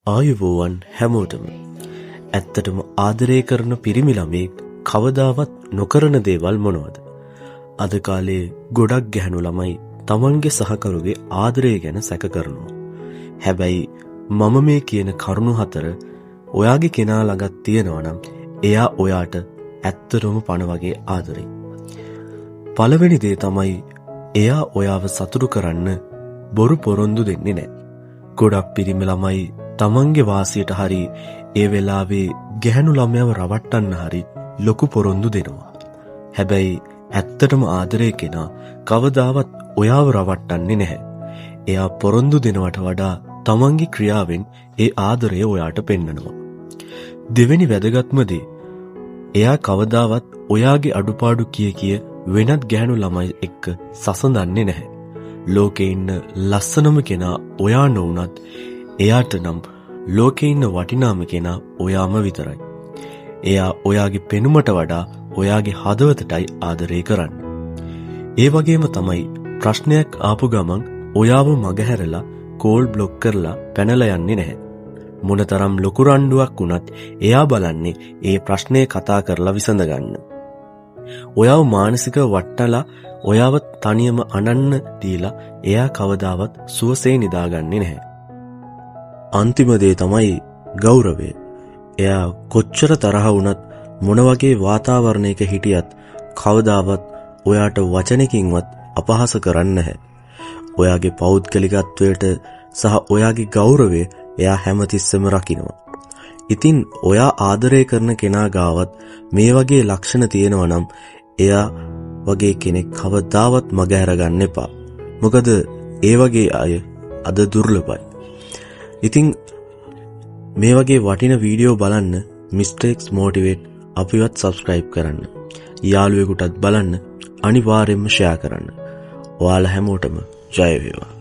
ආයුබෝවන් හැමෝටම. ඇත්තටම ආදරය කරන පිරිමි ළමෙක් කවදාවත් නොකරන දේවල් මොනවද? අද කාලේ ගොඩක් ගැහැණු ළමයි තමන්ගේ සහකරුගේ ආදරය ගැන සැක කරනවා. හැබැයි මම මේ කියන කරුණු 4 ඔයාගේ කෙනා ළඟත් තියෙනවා නම් එයා ඔයාට ඇත්තටම පණ වගේ ආදරේ. පළවෙනි දේ තමයි එයා ඔයාව සතුටු කරන්න බොරු පොරොන්දු දෙන්නේ නැහැ. ගොඩක් පිරිමි ළමයි තමන්ගේ වාසියට හරි ඒ වෙලාවේ ගැහැණු ළමයාව රවට්ටන්න හරි ලොකු පොරොන්දු දෙනවා. හැබැයි ඇත්තටම ආදරේ කෙනා කවදාවත් ඔයාව රවට්ටන්නේ නැහැ. එයා පොරොන්දු දෙනවට වඩා තමන්ගේ ක්‍රියාවෙන් ඒ ආදරය ඔයාට පෙන්නනවා. දෙවෙනි වැදගත්ම දේ එයා කවදාවත් ඔයාගේ අඩුපාඩු කිය වෙනත් ගැහැණු ළමයි එක්ක සසඳන්නේ නැහැ. ලෝකේ ඉන්න ලස්සනම කෙනා ඔයා නොවුනත් එයාට නම් ලෝකේ ඉන්න වටිනාම කෙනා ඔයාම විතරයි. එයා ඔයාගේ පෙනුමට වඩා ඔයාගේ හදවතටයි ආදරය කරන්නේ. ඒ වගේම තමයි ප්‍රශ්නයක් ආපු ගමන් ඔයාව මගහැරලා කෝල් බ්ලොක් කරලා පැනලා යන්නේ නැහැ. මොනතරම් ලොකු රණ්ඩුවක් වුණත් එයා බලන්නේ ඒ ප්‍රශ්නේ කතා කරලා විසඳ ගන්න. ඔයාව මානසිකව වටලා ඔයාව තනියම අනන්න දීලා එයා කවදාවත් සුවසේ නිදාගන්නේ නැහැ. අන්තිම දේ තමයි ගෞරවය. එයා කොච්චර තරහ වුණත් මොන වගේ වාතාවරණයක හිටියත් කවදාවත් ඔයාට වචනකින්වත් අපහාස කරන්නේ නැහැ. ඔයාගේ පෞද්ගලිකත්වයට සහ ඔයාගේ ගෞරවය එයා හැමතිස්සෙම රකින්නවා. ඉතින් ඔයා ආදරය කරන කෙනා ගාවත් මේ වගේ ලක්ෂණ තියෙනවා නම් එයා වගේ කෙනෙක් කවදාවත් මගහැර ගන්න එපා. මොකද ඒ වගේ අය අද දුර්ලභයි. ඉතින් මේ වගේ වටින වීඩියෝ බලන්න Mistakes Motivate අපිවත් subscribe කරන්න. යාළුවෙකුටත් බලන්න අනිවාර්යෙන්ම share කරන්න. ඔයාලා හැමෝටම ජය වේවා.